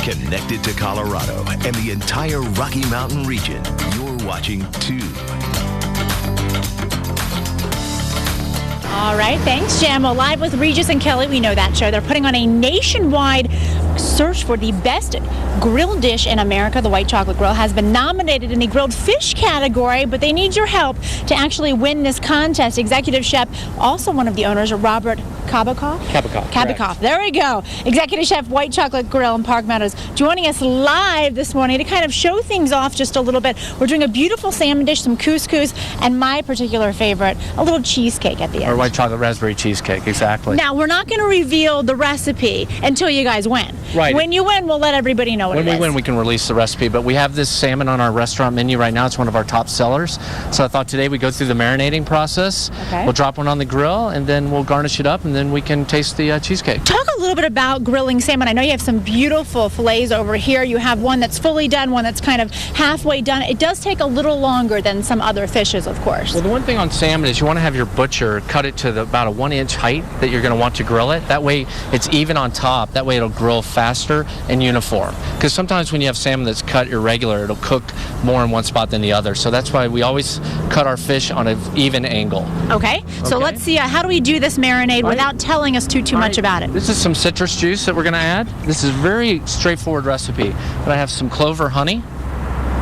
Connected to Colorado and the entire Rocky Mountain region, you're watching Tube. All right, thanks, Jam. Well, live with Regis and Kelly, we know that show. They're putting on a nationwide search for the best grilled dish in America. The White Chocolate Grill has been nominated in the grilled fish category, but they need your help to actually win this contest. Executive Chef, also one of the owners, Robert Kabakoff? Kabakoff. There we go. Executive Chef, White Chocolate Grill in Park Meadows, joining us live this morning to kind of show things off just a little bit. We're doing a beautiful salmon dish, some couscous, and my particular favorite, a little cheesecake at the end. Or white chocolate raspberry cheesecake, exactly. Now, we're not going to reveal the recipe until you guys win. Right. When you win, we'll let everybody know what it is. When we win, we can release the recipe. But we have this salmon on our restaurant menu right now. It's one of our top sellers. So I thought today we'd go through the marinating process. Okay. We'll drop one on the grill, and then we'll garnish it up, and then we can taste the cheesecake. Talk a little bit about grilling salmon. I know you have some beautiful fillets over here. You have one that's fully done, one that's kind of halfway done. It does take a little longer than some other fishes, of course. Well, the one thing on salmon is you want to have your butcher cut it to about a 1-inch height that you're going to want to grill it. That way it's even on top. That way it'll grill faster and uniform. Because sometimes when you have salmon that's cut irregular, it'll cook more in one spot than the other. So that's why we always cut our fish on an even angle. Okay. So let's see, how do we do this marinade without telling us too much about it? This is some citrus juice that we're going to add. This is a very straightforward recipe. But I have some clover honey.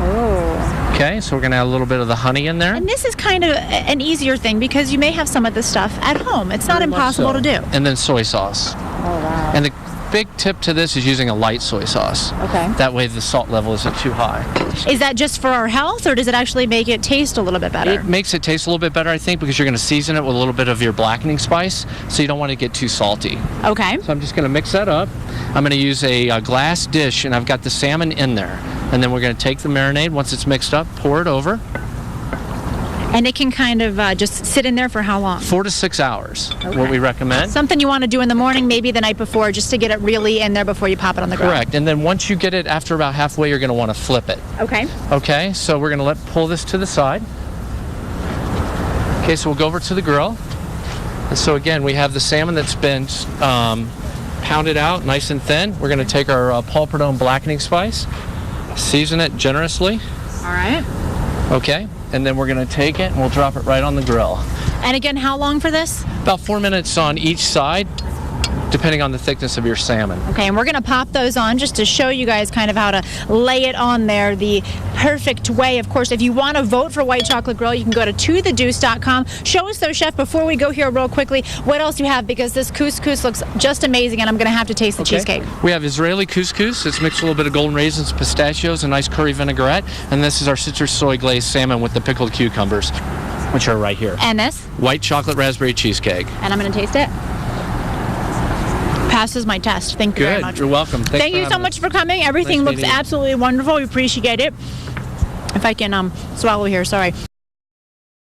Oh. Okay, so we're going to add a little bit of the honey in there. And this is kind of an easier thing because you may have some of this stuff at home. It's not impossible to do. And then soy sauce. Oh, wow. And the big tip to this is using a light soy sauce. Okay. That way the salt level isn't too high. Is that just for our health, or does it actually make it taste a little bit better? It makes it taste a little bit better, I think, because you're going to season it with a little bit of your blackening spice, so you don't want to get too salty. Okay. So I'm just going to mix that up. I'm going to use a glass dish, and I've got the salmon in there. And then we're going to take the marinade. Once it's mixed up, pour it over. And it can kind of just sit in there for how long? 4 to 6 hours, what we recommend. Something you want to do in the morning, maybe the night before, just to get it really in there before you pop it on the grill. Correct. And then once you get it, after about halfway, you're going to want to flip it. Okay. Okay, so we're going to pull this to the side. Okay, so we'll go over to the grill. And so again, we have the salmon that's been pounded out nice and thin. We're going to take our Paul Prudhomme blackening spice, season it generously. All right. Okay, and then we're going to take it and we'll drop it right on the grill. And again, how long for this? About 4 minutes on each side, depending on the thickness of your salmon. Okay, and we're going to pop those on just to show you guys kind of how to lay it on there the perfect way. Of course, if you want to vote for White Chocolate Grill, you can go to todedeuce.com. Show us though, Chef, before we go here real quickly, what else you have, because this couscous looks just amazing, and I'm going to have to taste the cheesecake. We have Israeli couscous. It's mixed with a little bit of golden raisins, pistachios, and nice curry vinaigrette. And this is our Citrus-Soy Glazed Salmon with the pickled cucumbers, which are right here. And this? White chocolate raspberry cheesecake. And I'm going to taste it. Passes my test. Thank you very much. You're welcome. Thank you so much for coming. Everything looks absolutely wonderful. We appreciate it. If I can swallow here, sorry.